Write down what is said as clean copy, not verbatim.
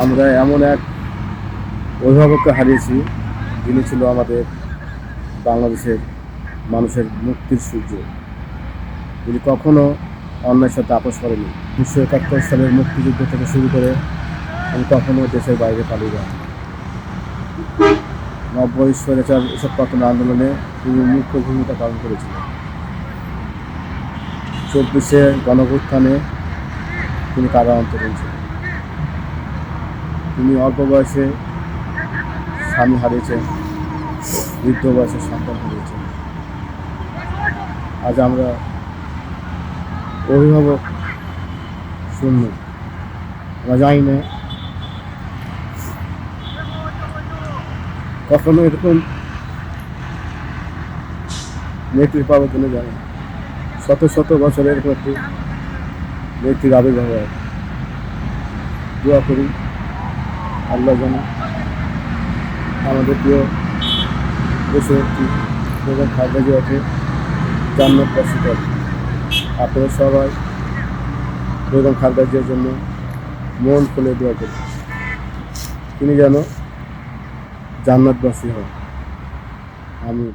আমরা এমন এক অভিভাবককে হারিয়েছি, যিনি ছিল আমাদের বাংলাদেশের মানুষের মুক্তির সূর্য। তিনি কখনো অন্যায়ের সাথে আপোষ করেনি। 1971 সালের মুক্তিযুদ্ধ থেকে শুরু করে তিনি কখনো দেশের বাইরে পালিয়ে যান। 90 স্বৈরাচার এসব পতন আন্দোলনে তিনি মুখ্য ভূমিকা পালন করেছিলেন। 24 গণঅভ্যুত্থানে তিনি কারান্তরীণ ছিলেন। তিনি অল্প বয়সে স্বামী হারিয়েছেন, বৃদ্ধ বয়সে সন্তান হারিয়েছেন। আজ আমরা অভিভাবক শূন্য। আমরা জানি না কখনো এরকম নেত্রী পাবো কিনা, জানি না। শত শত বছরে এরকম একটি নেত্রীর আবির্ভাব হয়। দোয়া করি আল্লাহ যেন আমাদের প্রিয় দেশনেত্রী বেগম খালেদা জিয়াকে জান্নাতবাসী করে। আপনারা সবাই বেগম খালেদা জিয়ার জন্য মন খুলে দোয়া করি, তিনি যেন জান্নাতবাসী হন। আমি